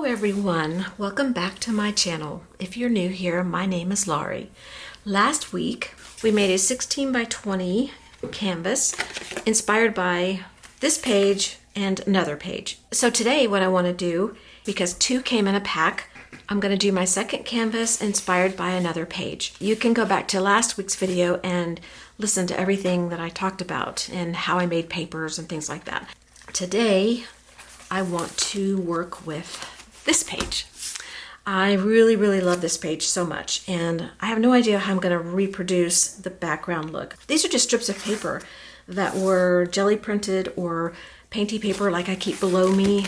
Hello everyone, welcome back to my channel. If you're new here, my name is Laurie. Last week we made a 16 by 20 canvas inspired by this page and another page. So today what I want to do, because two came in a pack, I'm going to do my second canvas inspired by another page. You can go back to last week's video and listen to everything that I talked about and how I made papers and things like that. Today I want to work with this page. I really love this page so much, and I have no idea how I'm going to reproduce the background look. These are just strips of paper that were jelly printed or painty paper like I keep below me,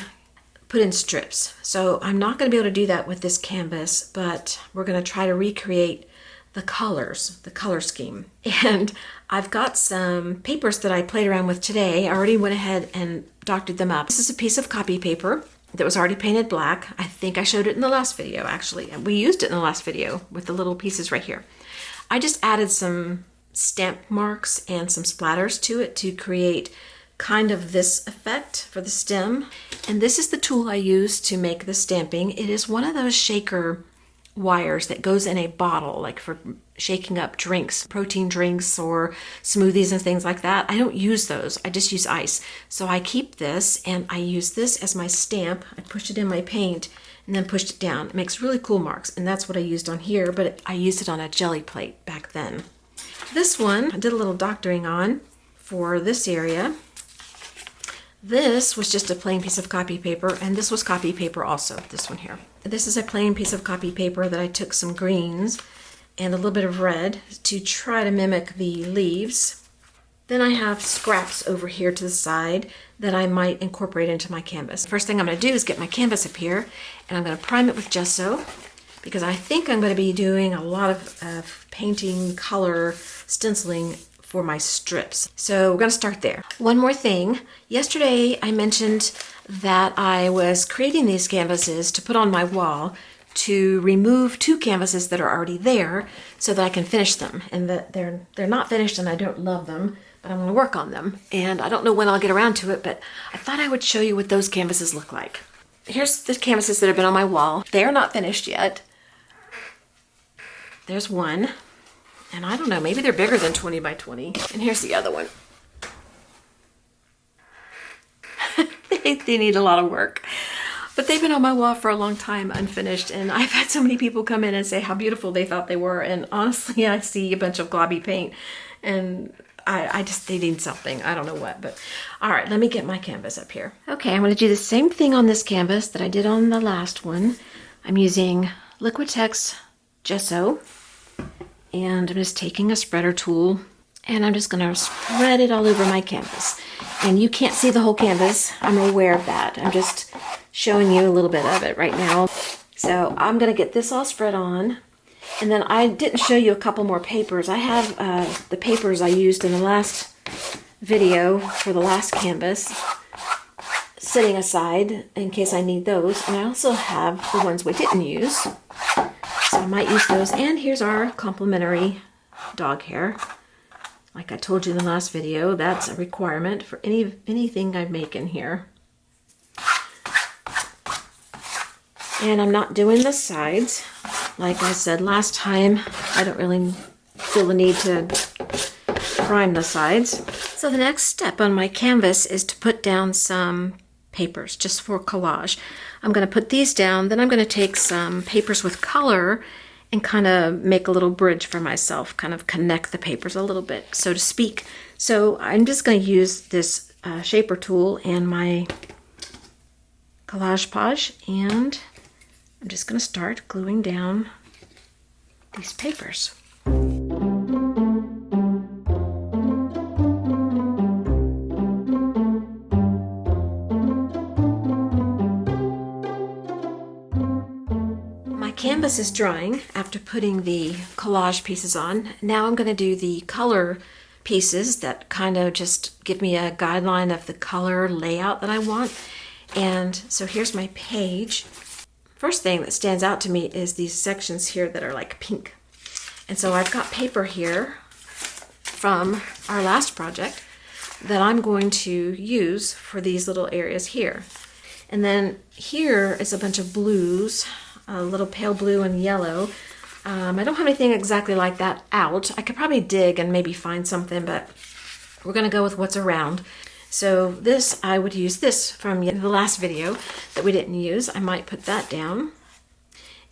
put in strips. So I'm not going to be able to do that with this canvas, but we're going to try to recreate the colors, the color scheme. And I've got some papers that I played around with today. I already went ahead and doctored them up. This is a piece of copy paper that was already painted black. I think I showed it in the last video actually, and we used it in the last video with the little pieces right here. I just added some stamp marks and some splatters to it to create kind of this effect for the stem. And this is the tool I use to make the stamping. It is one of those shaker wires that goes in a bottle, like for shaking up drinks, protein drinks or smoothies and things like that. I don't use those, I just use ice. So I keep this and I use this as my stamp. I pushed it in my paint and then pushed it down. It makes really cool marks, and that's what I used on here, but I used it on a jelly plate back then. This one I did a little doctoring on for this area. This was just a plain piece of copy paper, and this was copy paper also, this one here. This is a plain piece of copy paper that I took some greens and a little bit of red to try to mimic the leaves. Then I have scraps over here to the side that I might incorporate into my canvas. First thing I'm going to do is get my canvas up here, and I'm going to prime it with gesso, because I think I'm going to be doing a lot of painting, color, stenciling for my strips. So we're going to start there. One more thing. Yesterday I mentioned that I was creating these canvases to put on my wall to remove two canvases that are already there so that I can finish them. And that they're not finished and I don't love them, but I'm going to work on them. And I don't know when I'll get around to it, but I thought I would show you what those canvases look like. Here's the canvases that have been on my wall. They are not finished yet. There's one. And I don't know, maybe they're bigger than 20 by 20. And here's the other one. they need a lot of work. But they've been on my wall for a long time, unfinished. And I've had so many people come in and say how beautiful they thought they were. And honestly, I see a bunch of globby paint. And they need something. I don't know what. But all right, let me get my canvas up here. Okay, I'm going to do the same thing on this canvas that I did on the last one. I'm using Liquitex gesso. And I'm just taking a spreader tool and I'm just going to spread it all over my canvas. And you can't see the whole canvas. I'm aware of that. I'm just showing you a little bit of it right now. So I'm going to get this all spread on. And then I didn't show you a couple more papers. I have the papers I used in the last video for the last canvas sitting aside in case I need those. And I also have the ones we didn't use. So I might use those. And here's our complimentary dog hair. Like I told you in the last video, that's a requirement for anything I make in here. And I'm not doing the sides. Like I said last time, I don't really feel the need to prime the sides. So the next step on my canvas is to put down some papers just for collage. I'm going to put these down, then I'm going to take some papers with color and kind of make a little bridge for myself, kind of connect the papers a little bit, so to speak. So I'm just going to use this shaper tool and my Collage Page, and I'm just going to start gluing down these papers. Canvas is drying after putting the collage pieces on. Now I'm going to do the color pieces that kind of just give me a guideline of the color layout that I want. And so here's my page. First thing that stands out to me is these sections here that are like pink. And so I've got paper here from our last project that I'm going to use for these little areas here. And then here is a bunch of blues, a little pale blue and yellow. I don't have anything exactly like that out. I could probably dig and maybe find something, but we're gonna go with what's around. So this, I would use this from the last video that we didn't use. I might put that down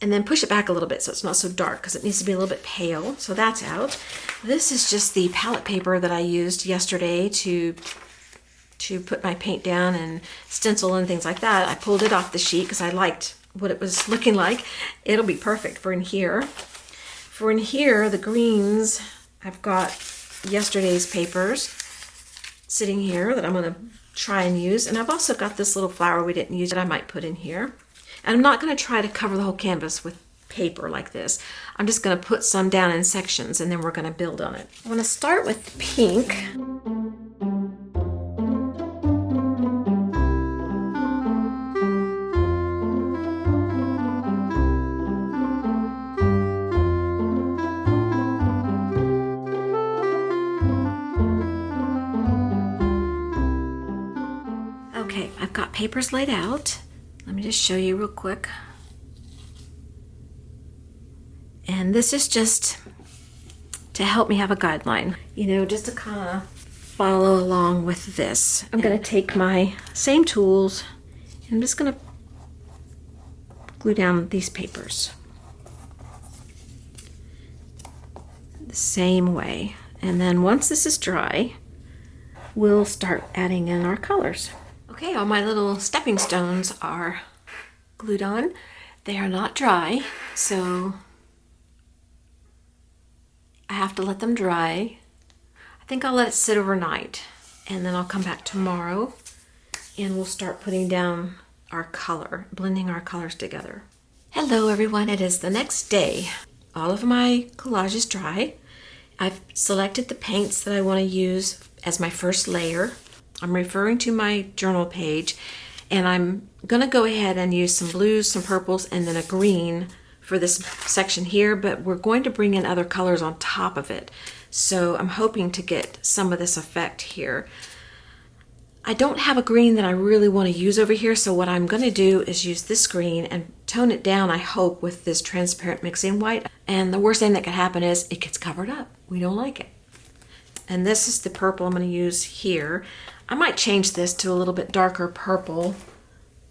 and then push it back a little bit so it's not so dark because it needs to be a little bit pale. So that's out. This is just the palette paper that I used yesterday to put my paint down and stencil and things like that. I pulled it off the sheet because I liked what it was looking like. It'll be perfect for in here. For in here, the greens, I've got yesterday's papers sitting here that I'm gonna try and use. And I've also got this little flower we didn't use that I might put in here. And I'm not gonna try to cover the whole canvas with paper like this. I'm just gonna put some down in sections and then we're gonna build on it. I wanna start with pink. Okay, I've got papers laid out. Let me just show you real quick. And this is just to help me have a guideline, you know, just to kind of follow along with this. I'm going to take my same tools and I'm just going to glue down these papers the same way. And then once this is dry, we'll start adding in our colors. Okay, all my little stepping stones are glued on. They are not dry, so I have to let them dry. I think I'll let it sit overnight, and then I'll come back tomorrow and we'll start putting down our color, blending our colors together. Hello everyone, it is the next day. All of my collage is dry. I've selected the paints that I want to use as my first layer. I'm referring to my journal page, and I'm gonna go ahead and use some blues, some purples, and then a green for this section here, but we're going to bring in other colors on top of it. So I'm hoping to get some of this effect here. I don't have a green that I really want to use over here, so what I'm gonna do is use this green and tone it down, I hope, with this transparent mixing white. And the worst thing that could happen is it gets covered up. We don't like it. And this is the purple I'm gonna use here. I might change this to a little bit darker purple.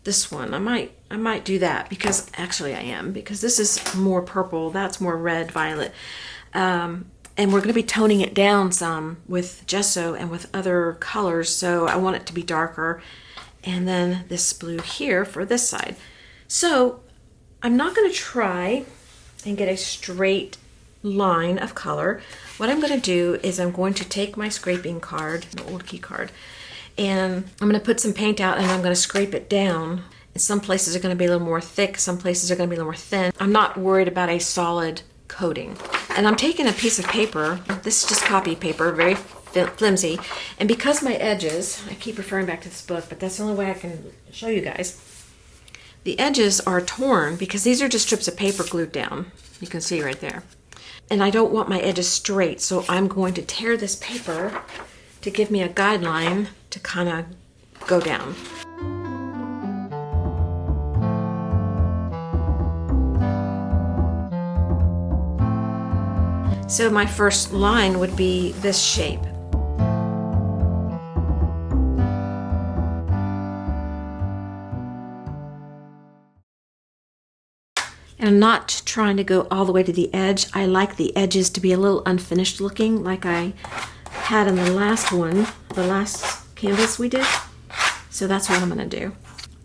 This one, I might do that because actually I am, because this is more purple, that's more red, violet. And we're gonna be toning it down some with gesso and with other colors, so I want it to be darker. And then this blue here for this side. So I'm not gonna try and get a straight line of color. What I'm gonna do is I'm going to take my scraping card, the old key card, and I'm going to put some paint out and I'm going to scrape it down. And some places are going to be a little more thick, some places are going to be a little more thin. I'm not worried about a solid coating. And I'm taking a piece of paper, this is just copy paper, very flimsy, and because my edges, I keep referring back to this book, but that's the only way I can show you guys. The edges are torn because these are just strips of paper glued down. You can see right there. And I don't want my edges straight, so I'm going to tear this paper to give me a guideline to kind of go down. So my first line would be this shape. And I'm not trying to go all the way to the edge. I like the edges to be a little unfinished looking, like I had in the last one, the last canvas we did. So that's what I'm gonna do.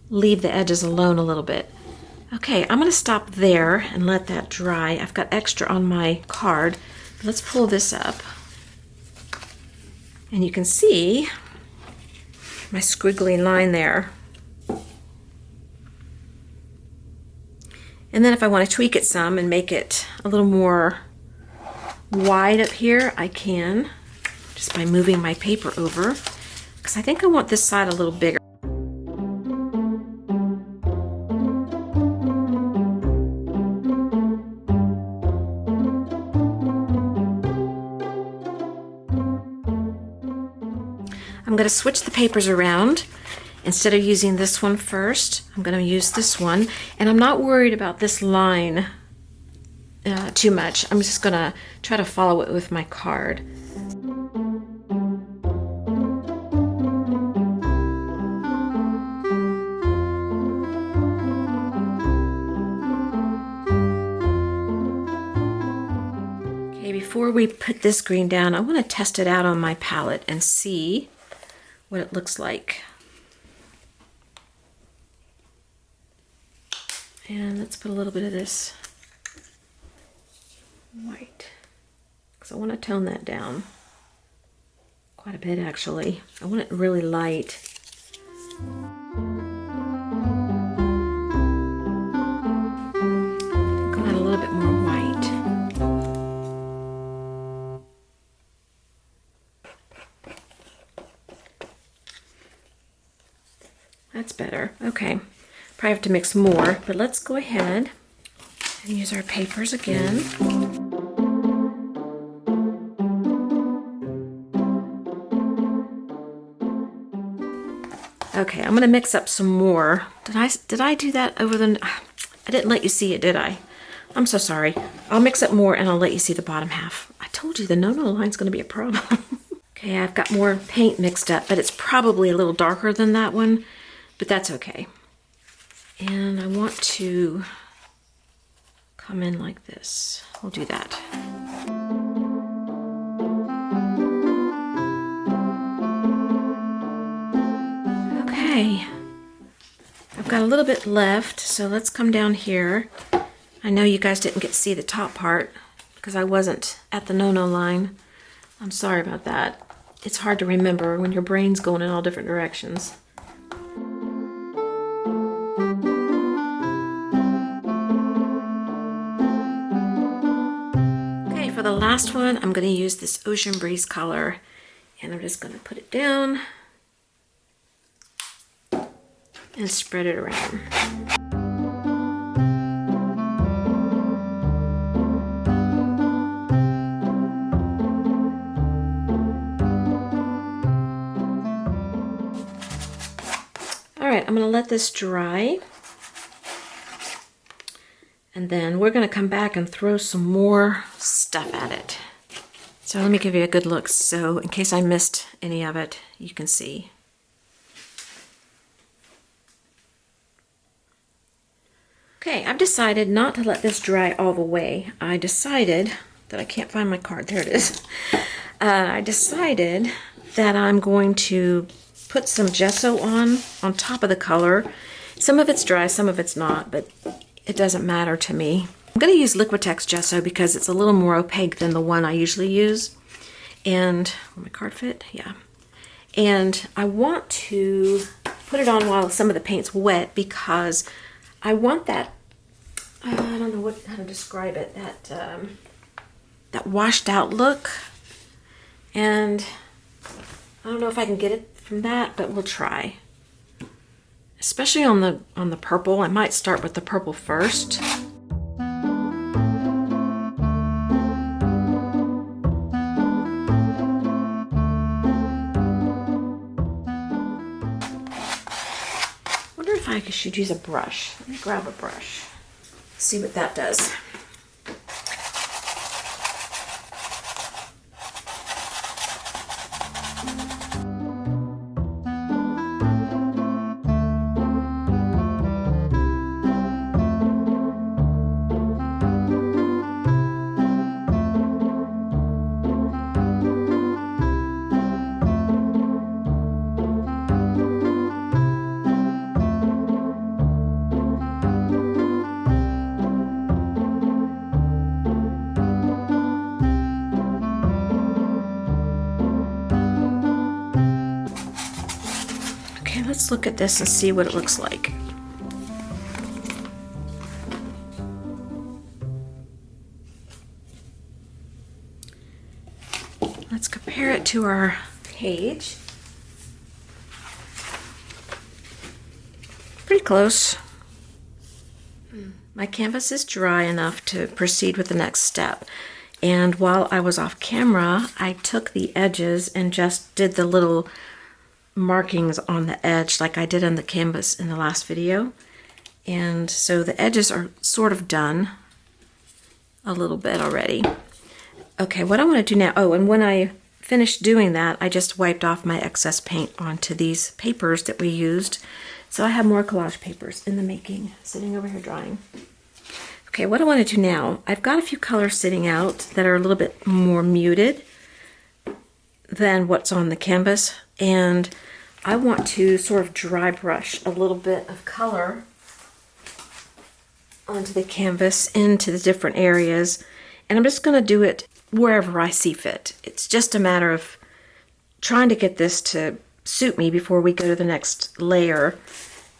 Leave the edges alone a little bit. Okay, I'm gonna stop there and let that dry. I've got extra on my card. Let's pull this up. And you can see my squiggly line there. And then if I want to tweak it some and make it a little more wide up here, I can, just by moving my paper over, because I think I want this side a little bigger. I'm going to switch the papers around, instead of using this one first, I'm going to use this one. And I'm not worried about this line too much. I'm just going to try to follow it with my card. Before we put this green down, I want to test it out on my palette and see what it looks like. And let's put a little bit of this white, because I want to tone that down quite a bit actually. I want it really light. Go add a little bit more white. That's better. Okay, probably have to mix more, but let's go ahead and use our papers again. Okay, I'm gonna mix up some more. Did I do that over the... I didn't let you see it, did I? I'm so sorry. I'll mix up more and I'll let you see the bottom half. I told you the no-no line's gonna be a problem. Okay, I've got more paint mixed up, but it's probably a little darker than that one. But that's okay. And I want to come in like this. We'll do that. Okay. I've got a little bit left, so let's come down here. I know you guys didn't get to see the top part because I wasn't at the no-no line. I'm sorry about that. It's hard to remember when your brain's going in all different directions. For the last one, I'm going to use this Ocean Breeze color, and I'm just going to put it down and spread it around. All right, I'm going to let this dry. And then we're going to come back and throw some more stuff at it. So let me give you a good look, so in case I missed any of it, you can see. Okay, I've decided not to let this dry all the way. I decided that I can't find my card. There it is. I decided that I'm going to put some gesso on top of the color. Some of it's dry, some of it's not, but it doesn't matter to me. I'm going to use Liquitex gesso because it's a little more opaque than the one I usually use. And, will my card fit? Yeah. And I want to put it on while some of the paint's wet because I want that, I don't know how to describe it, that washed out look. And I don't know if I can get it from that, but we'll try. Especially on the purple. I might start with the purple first. Wonder if I should use a brush. Let me grab a brush. See what that does. Let's look at this and see what it looks like. Let's compare it to our page. Pretty close. My canvas is dry enough to proceed with the next step. And while I was off camera, I took the edges and just did the little markings on the edge like I did on the canvas in the last video. And so the edges are sort of done a little bit already. Okay, what I want to do now, oh, and when I finished doing that, I just wiped off my excess paint onto these papers that we used. So I have more collage papers in the making, sitting over here drying. Okay, what I want to do now, I've got a few colors sitting out that are a little bit more muted than what's on the canvas, and I want to sort of dry brush a little bit of color onto the canvas into the different areas, and I'm just going to do it wherever I see fit. It's just a matter of trying to get this to suit me before we go to the next layer.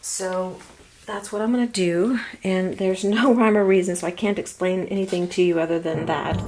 So that's what I'm going to do, and there's no rhyme or reason, so I can't explain anything to you other than that.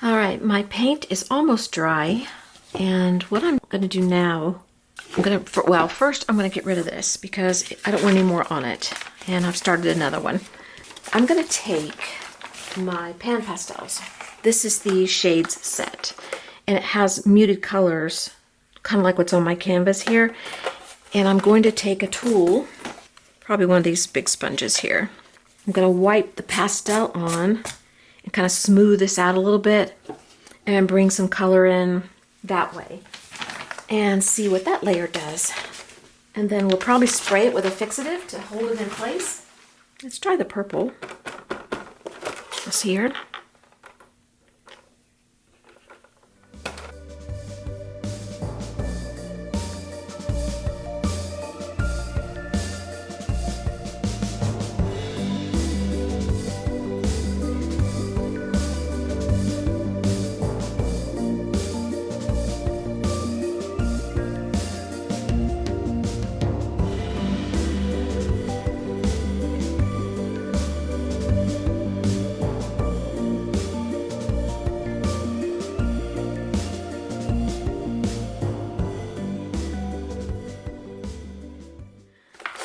All right, my paint is almost dry, and what I'm going to do now, first I'm going to get rid of this because I don't want any more on it, and I've started another one. I'm going to take my pan pastels. This is the shades set, and it has muted colors, kind of like what's on my canvas here, and I'm going to take a tool, probably one of these big sponges here. I'm going to wipe the pastel on and kind of smooth this out a little bit and bring some color in that way and see what that layer does. And then we'll probably spray it with a fixative to hold it in place. Let's try the purple. This here.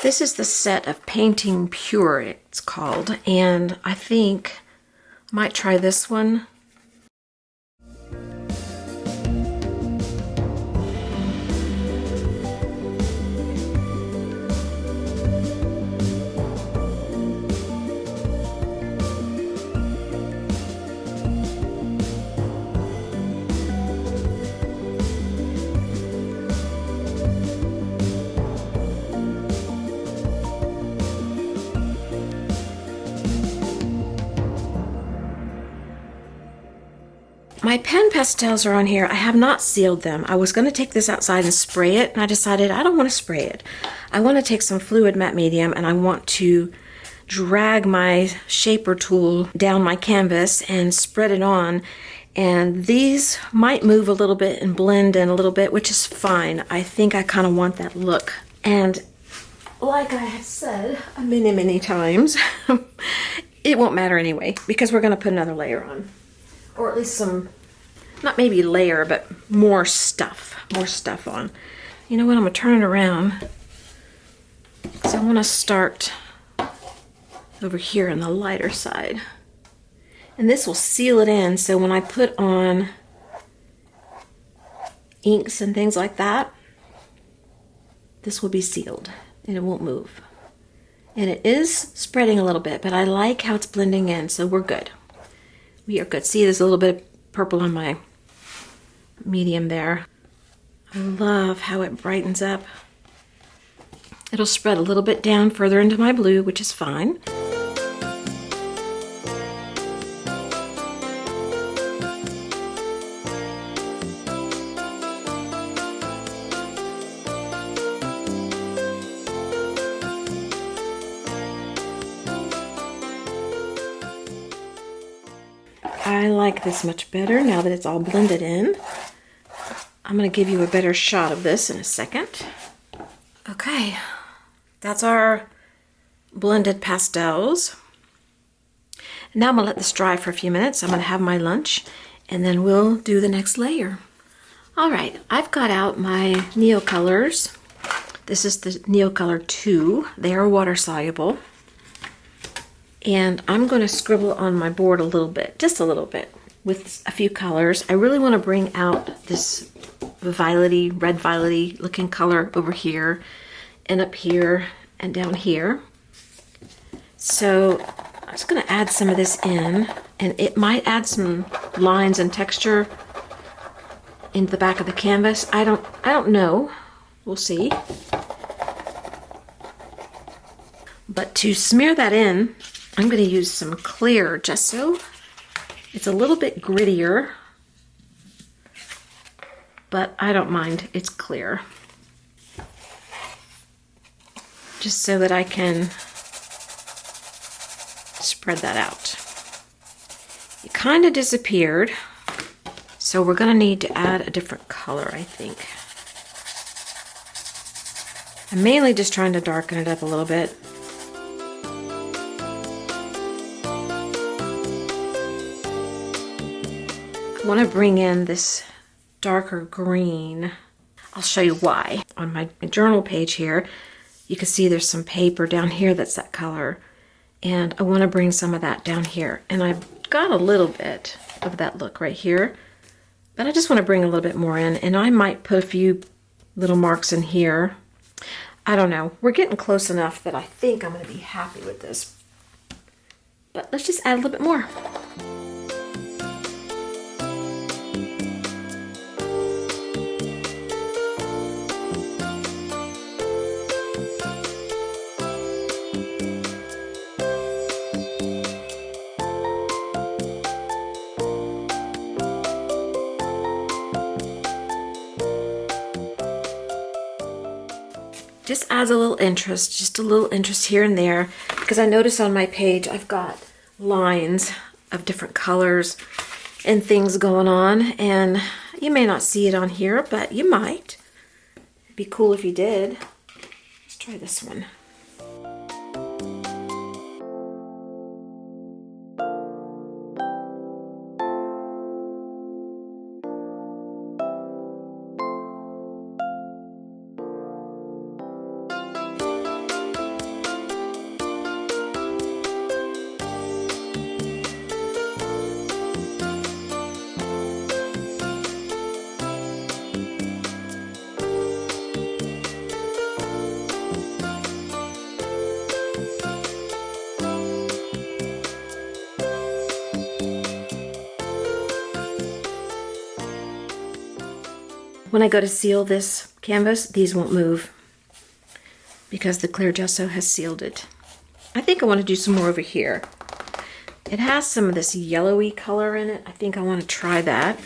This is the set of Painting Pure, it's called, and I think I might try this one. My pen pastels are on here. I have not sealed them. I was going to take this outside and spray it, and I decided I don't want to spray it. I want to take some fluid matte medium, and I want to drag my shaper tool down my canvas and spread it on. And these might move a little bit and blend in a little bit, which is fine. I think I kind of want that look. And like I have said many, many times, it won't matter anyway, because we're going to put another layer on. Or at least some, not maybe layer, but more stuff on. You know what, I'm gonna turn it around. So I wanna start over here on the lighter side. And this will seal it in, so when I put on inks and things like that, this will be sealed and it won't move. And it is spreading a little bit, but I like how it's blending in, so we're good. We are good. See, there's a little bit of purple on my medium there. I love how it brightens up. It'll spread a little bit down further into my blue, which is fine. I like this much better now that it's all blended in. I'm going to give you a better shot of this in a second. Okay, that's our blended pastels. Now I'm going to let this dry for a few minutes. I'm going to have my lunch, and then we'll do the next layer. All right, I've got out my neocolors. This is the neocolor 2. They are water soluble. And I'm going to scribble on my board a little bit, just a little bit, with a few colors. I really want to bring out this violety, red violety looking color over here and up here and down here. So I'm just going to add some of this in, and it might add some lines and texture in the back of the canvas. I don't know. We'll see. But to smear that in, I'm going to use some clear gesso. It's a little bit grittier, but I don't mind. It's clear. Just so that I can spread that out. It kind of disappeared, so we're going to need to add a different color, I think. I'm mainly just trying to darken it up a little bit. I want to bring in this darker green. I'll show you why. On my journal page here, you can see there's some paper down here that's that color. And I want to bring some of that down here. And I've got a little bit of that look right here. But I just want to bring a little bit more in. And I might put a few little marks in here. I don't know. We're getting close enough that I think I'm going to be happy with this. But let's just add a little bit more. Just adds a little interest, just a little interest here and there, because I notice on my page I've got lines of different colors and things going on, and you may not see it on here, but you might. It'd be cool if you did. Let's try this one. When I go to seal this canvas, these won't move because the clear gesso has sealed it. I think I want to do some more over here. It has some of this yellowy color in it. I think I want to try that.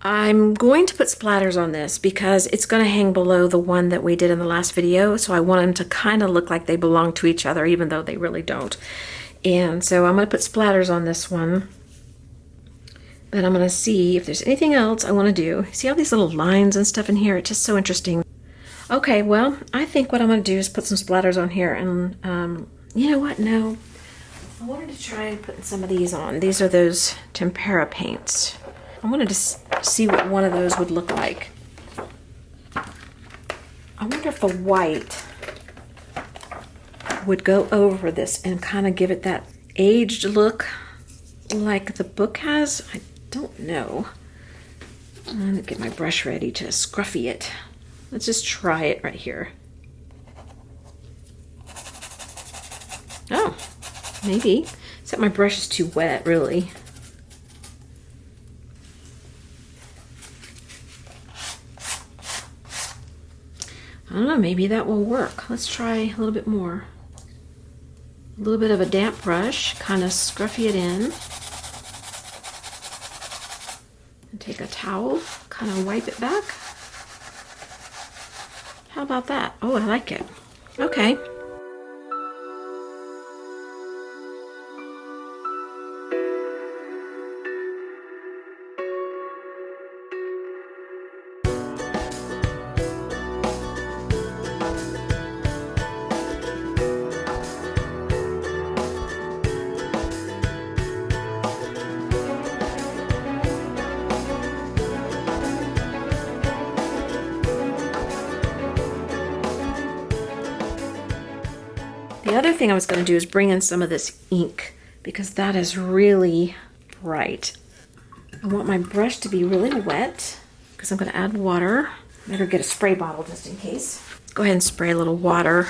I'm going to put splatters on this because it's going to hang below the one that we did in the last video, so I want them to kind of look like they belong to each other, even though they really don't. And so I'm going to put splatters on this one, but I'm going to see if there's anything else I want to do. See all these little lines and stuff in here? It's just so interesting. Okay, well, I think what I'm going to do is put some splatters on here, and you know what? No, I wanted to try putting some of these on. These are those tempera paints. I wanted to see what one of those would look like. I wonder if the white would go over this and kind of give it that aged look like the book has. I don't know. I'm gonna get my brush ready to scruffy it. Let's just try it right here. Oh, maybe. Except my brush is too wet, really. I don't know, maybe that will work. Let's try a little bit more. A little bit of a damp brush, kind of scruffy it in. And take a towel, kind of wipe it back. How about that? Oh, I like it. Okay. The other thing I was going to do is bring in some of this ink because that is really bright. I want my brush to be really wet because I'm going to add water. Better get a spray bottle just in case. Go ahead and spray a little water.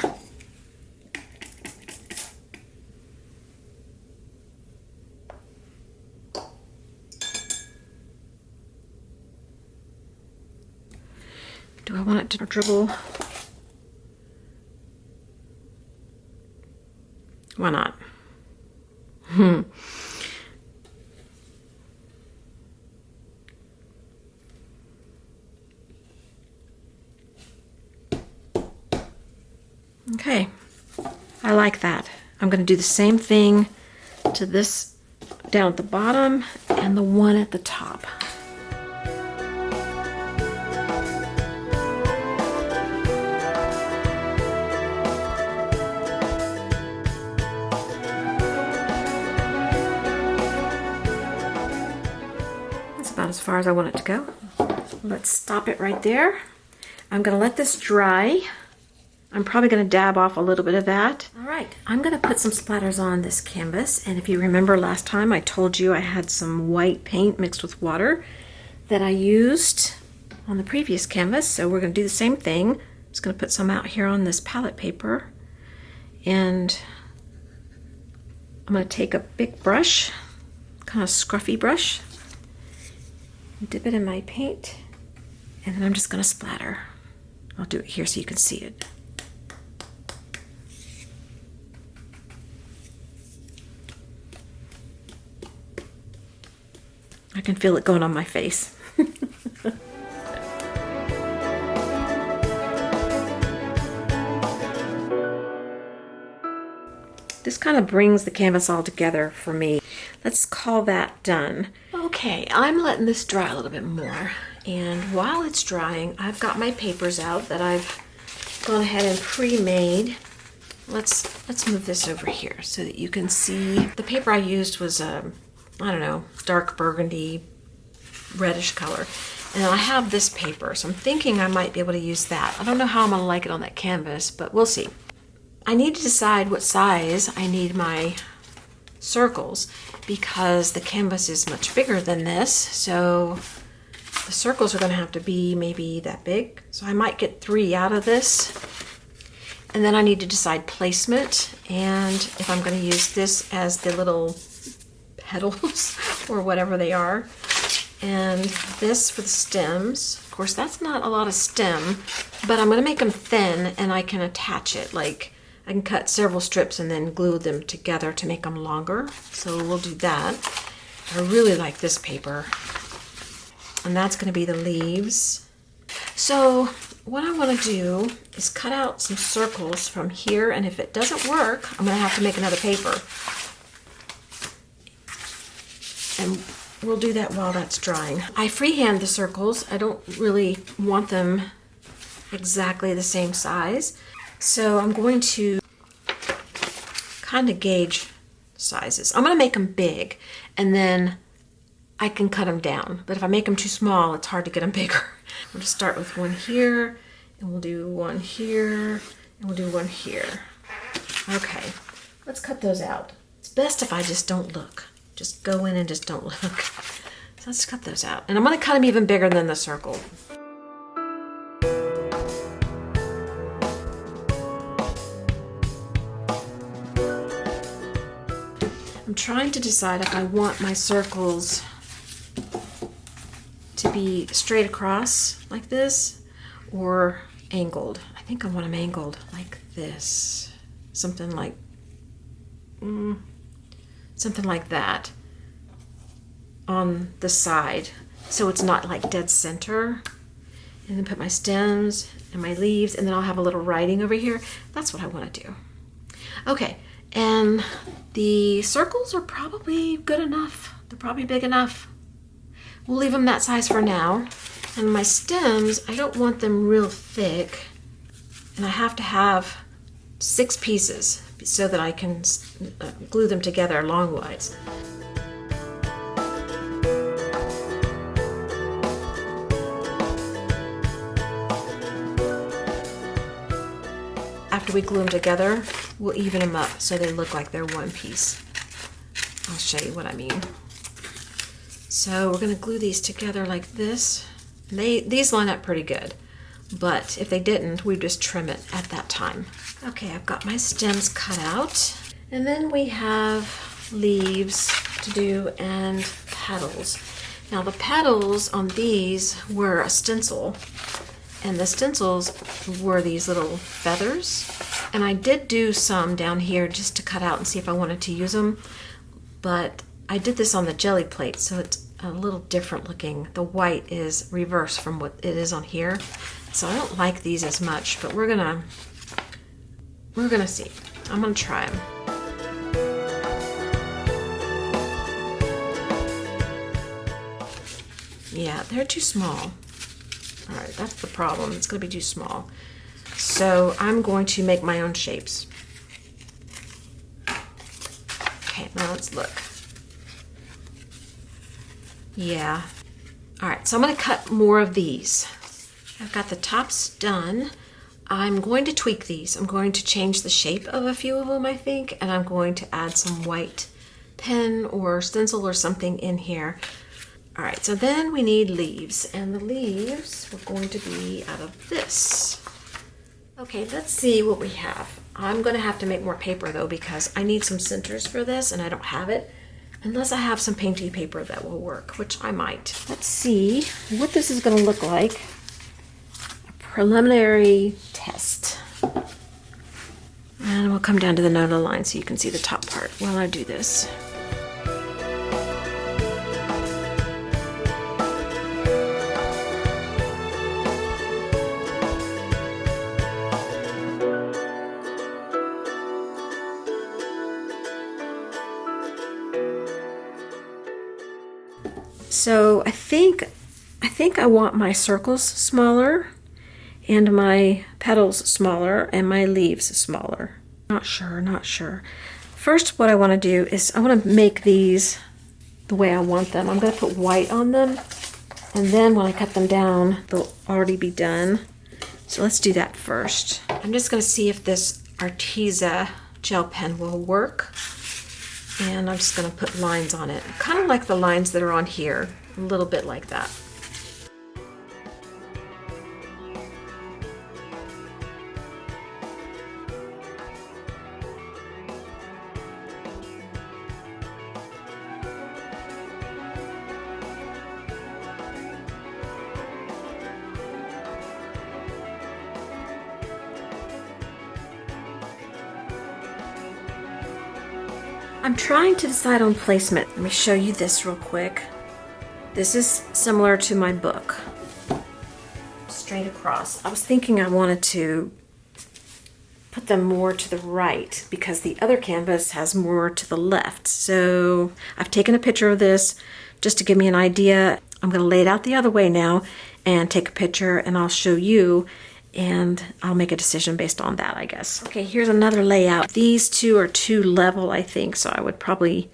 Do I want it to dribble? Why not? Okay, I like that. I'm going to do the same thing to this down at the bottom and the one at the top. About as far as I want it to go. Let's stop it right there. I'm going to let this dry. I'm probably going to dab off a little bit of that. All right, I'm going to put some splatters on this canvas, and if you remember last time I told you I had some white paint mixed with water that I used on the previous canvas, so we're going to do the same thing. I'm just going to put some out here on this palette paper, and I'm going to take a big brush, kind of scruffy brush, dip it in my paint, and then I'm just going to splatter. I'll do it here so you can see it. I can feel it going on my face. This kind of brings the canvas all together for me. Let's call that done. Okay, I'm letting this dry a little bit more, and while it's drying, I've got my papers out that I've gone ahead and pre-made. Let's move this over here so that you can see. The paper I used was I don't know, dark burgundy, reddish color, and I have this paper, so I'm thinking I might be able to use that. I don't know how I'm gonna like it on that canvas, but we'll see. I need to decide what size I need my circles because the canvas is much bigger than this, so the circles are going to have to be maybe that big. So I might get 3 out of this, and then I need to decide placement and if I'm going to use this as the little petals or whatever they are, and this for the stems. Of course, that's not a lot of stem, but I'm going to make them thin and I can attach it. Like I can cut several strips and then glue them together to make them longer. So we'll do that. I really like this paper. And that's going to be the leaves. So what I want to do is cut out some circles from here, and if it doesn't work, I'm going to have to make another paper. And we'll do that while that's drying. I freehand the circles. I don't really want them exactly the same size. So I'm going to kind of gauge sizes. I'm going to make them big, and then I can cut them down. But if I make them too small, it's hard to get them bigger. We'll just start with one here, and we'll do one here, and we'll do one here. Okay, let's cut those out. It's best if I just don't look. Just go in and just don't look. So let's cut those out. And I'm going to cut them even bigger than the circle. I'm trying to decide if I want my circles to be straight across like this, or angled. I think I want them angled like this. Something like that on the side, so it's not like dead center. And then put my stems and my leaves, and then I'll have a little writing over here. That's what I want to do. Okay, and the circles are probably good enough. They're probably big enough. We'll leave them that size for now. And my stems, I don't want them real thick, and I have to have 6 pieces so that I can glue them together longwise. After we glue them together, we'll even them up so they look like they're one piece. I'll show you what I mean. So we're going to glue these together like this. These line up pretty good, but if they didn't, we just trim it at that time. Okay, I've got my stems cut out, and then we have leaves to do and petals. Now the petals on these were a stencil, and the stencils were these little feathers. And I did do some down here just to cut out and see if I wanted to use them, but I did this on the jelly plate, so it's a little different looking. The white is reversed from what it is on here, so I don't like these as much, but we're gonna see. I'm gonna try them. Yeah, they're too small. All right, that's the problem. It's going to be too small. So I'm going to make my own shapes. Okay, now let's look. Yeah. All right, so I'm going to cut more of these. I've got the tops done. I'm going to tweak these. I'm going to change the shape of a few of them, I think, and I'm going to add some white pen or stencil or something in here. All right, so then we need leaves, and the leaves are going to be out of this. Okay, let's see what we have. I'm gonna have to make more paper though, because I need some centers for this, and I don't have it, unless I have some painty paper that will work, which I might. Let's see what this is gonna look like. A preliminary test. And we'll come down to the note line so you can see the top part while I do this. So I think I want my circles smaller and my petals smaller and my leaves smaller. Not sure. First, what I want to do is I want to make these the way I want them. I'm going to put white on them, and then when I cut them down, they'll already be done. So let's do that first. I'm just going to see if this Arteza gel pen will work. And I'm just going to put lines on it, kind of like the lines that are on here, a little bit like that. I'm trying to decide on placement. Let me show you this real quick. This is similar to my book. Straight across. I was thinking I wanted to put them more to the right because the other canvas has more to the left. So I've taken a picture of this just to give me an idea. I'm going to lay it out the other way now and take a picture, and I'll show you, and I'll make a decision based on that, I guess. Okay, here's another layout. These two are too level, I think, so I would probably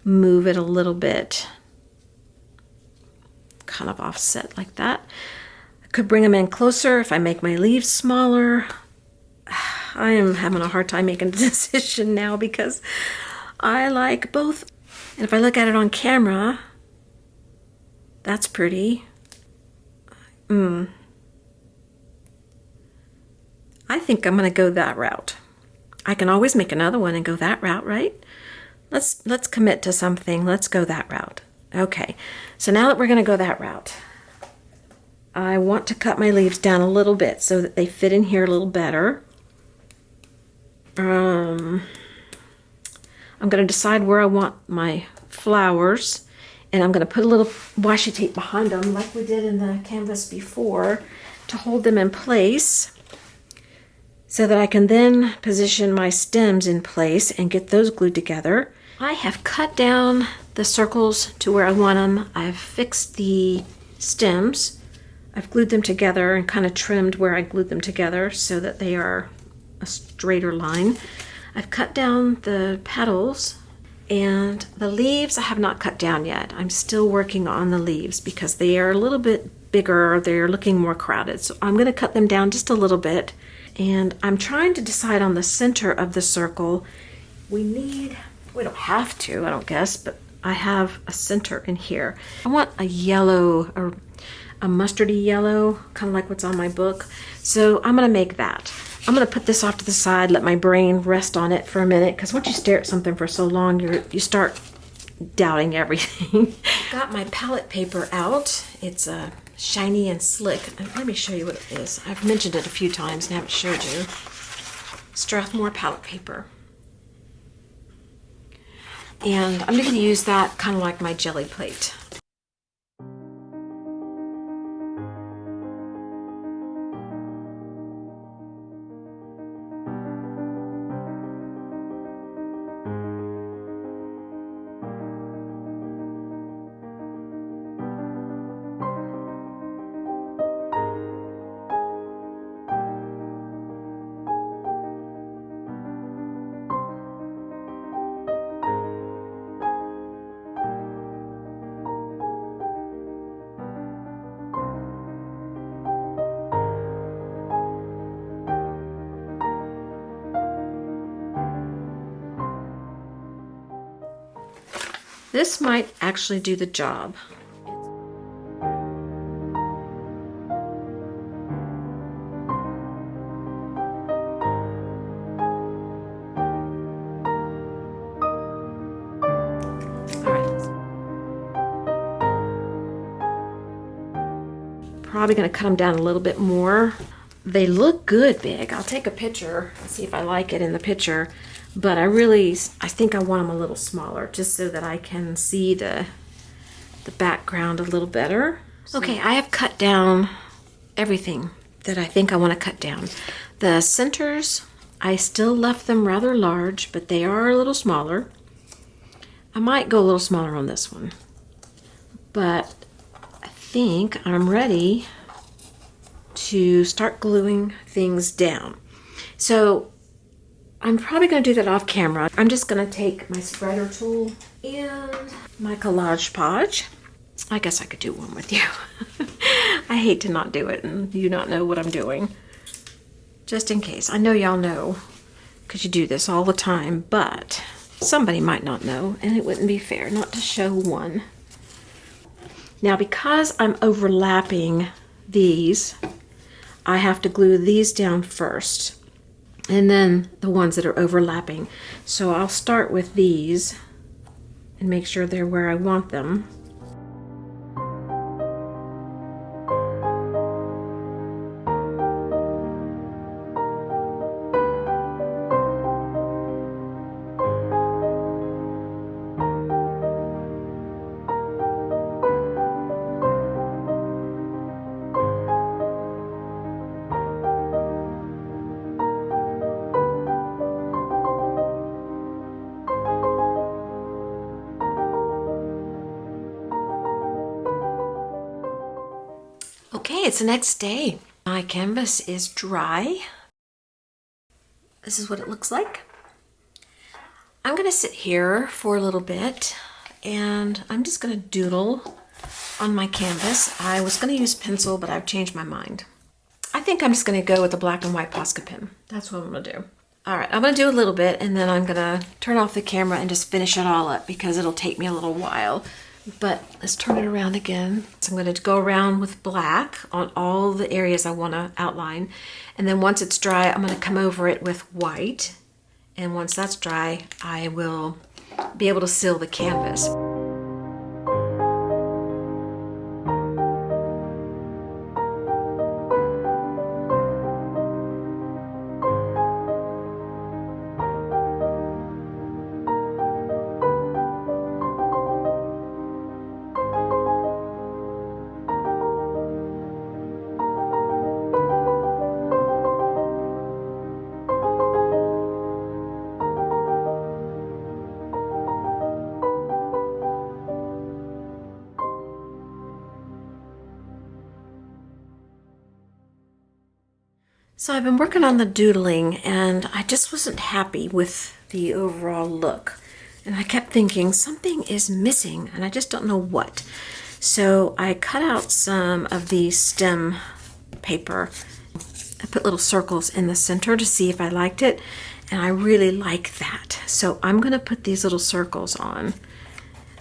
move it a little bit, kind of offset like that. I could bring them in closer if I make my leaves smaller. I am having a hard time making a decision now because I like both. And if I look at it on camera, that's pretty. I think I'm going to go that route. I can always make another one and go that route, right? Let's commit to something. Let's go that route. Okay, so now that we're going to go that route, I want to cut my leaves down a little bit so that they fit in here a little better. I'm going to decide where I want my flowers, and I'm going to put a little washi tape behind them like we did in the canvas before to hold them in place so that I can then position my stems in place and get those glued together. I have cut down the circles to where I want them. I've fixed the stems. I've glued them together and kind of trimmed where I glued them together so that they are a straighter line. I've cut down the petals, and the leaves I have not cut down yet. I'm still working on the leaves because they are a little bit bigger. They're looking more crowded. So I'm going to cut them down just a little bit. And I'm trying to decide on the center of the circle. We don't have to, I don't guess, but I have a center in here. I want a yellow, or a mustardy yellow, kind of like what's on my book. So I'm going to make that. I'm going to put this off to the side, let my brain rest on it for a minute, because once you stare at something for so long, you start doubting everything. Got my palette paper out. It's shiny and slick. Let me show you what it is. I've mentioned it a few times and haven't showed you. Strathmore palette paper. And I'm going to use that kind of like my jelly plate. This might actually do the job. Probably going to cut them down a little bit more. They look good big. I'll take a picture and see if I like it in the picture. But I think I want them a little smaller just so that I can see the background a little better. Okay, I have cut down everything that I think I want to cut down. The centers, I still left them rather large, but they are a little smaller. I might go a little smaller on this one. But I think I'm ready to start gluing things down. So I'm probably going to do that off camera. I'm just going to take my spreader tool and my Collage podge. I guess I could do one with you. I hate to not do it and you not know what I'm doing. Just in case. I know y'all know because you do this all the time, but somebody might not know and it wouldn't be fair not to show one. Now, because I'm overlapping these, I have to glue these down first and then the ones that are overlapping. So I'll start with these and make sure they're where I want them. Okay, it's the next day. My canvas is dry. This is what it looks like. I'm gonna sit here for a little bit and I'm just gonna doodle on my canvas. I was gonna use pencil, but I've changed my mind. I think I'm just gonna go with the black and white Posca pen. That's what I'm gonna do. All right, I'm gonna do a little bit and then I'm gonna turn off the camera and just finish it all up because it'll take me a little while. But let's turn it around again. So I'm going to go around with black on all the areas I want to outline. And then once it's dry, I'm going to come over it with white. And once that's dry, I will be able to seal the canvas. So I've been working on the doodling and I just wasn't happy with the overall look. And I kept thinking something is missing and I just don't know what. So I cut out some of the stem paper. I put little circles in the center to see if I liked it. And I really like that. So I'm gonna put these little circles on.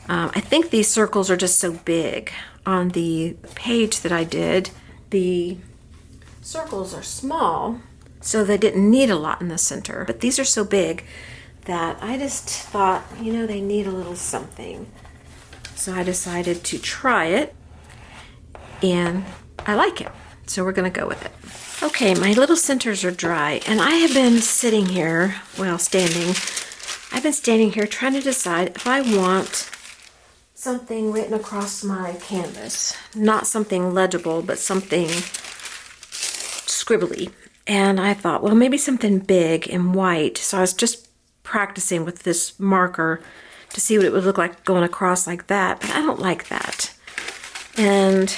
I think these circles are just so big. On the page that I did, the circles are small, so they didn't need a lot in the center. But these are so big that I just thought, you know, they need a little something. So I decided to try it, and I like it. So we're gonna go with it. Okay, my little centers are dry, and I have been sitting here, well, standing. I've been standing here trying to decide if I want something written across my canvas. Not something legible, but something scribbly. And I thought, well, maybe something big and white. So I was just practicing with this marker to see what it would look like going across like that, but I don't like that. And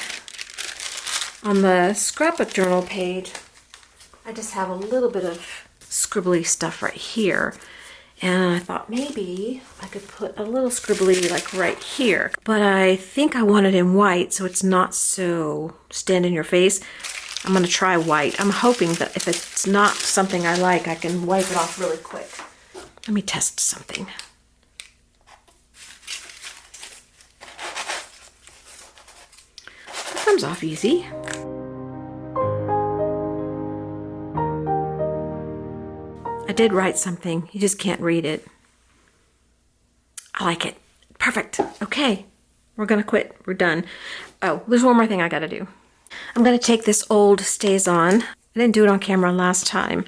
on the scrapbook journal page, I just have a little bit of scribbly stuff right here. And I thought maybe I could put a little scribbly like right here. But I think I want it in white so it's not so stand in your face. I'm gonna try white. I'm hoping that if it's not something I like, I can wipe it off really quick. Let me test something. That comes off easy. I did write something, you just can't read it. I like it. Perfect. Okay, we're gonna quit. We're done. Oh, there's one more thing I gotta do. I'm gonna take this old Stays On. I didn't do it on camera last time.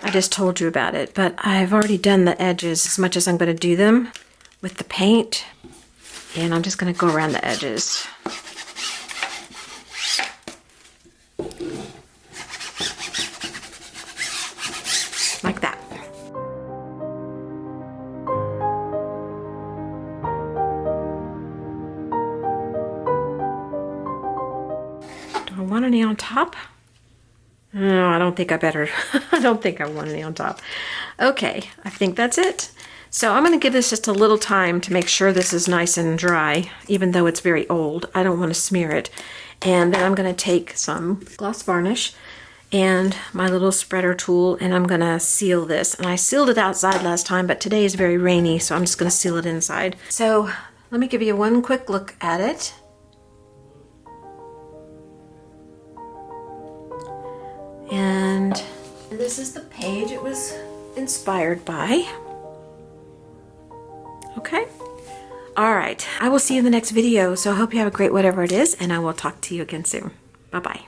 I just told you about it, but I've already done the edges as much as I'm gonna do them with the paint. And I'm just gonna go around the edges. Like that. Do I want any on top? No, I don't think I better. I don't think I want any on top. Okay, I think that's it. So I'm gonna give this just a little time to make sure this is nice and dry, even though it's very old. I don't want to smear it. And then I'm gonna take some gloss varnish and my little spreader tool, and I'm gonna seal this. And I sealed it outside last time, but today is very rainy, so I'm just gonna seal it inside. So let me give you one quick look at it. And this is the page it was inspired by. Okay. All right, I will see you in the next video. So I hope you have a great whatever it is, and I will talk to you again soon. Bye-bye.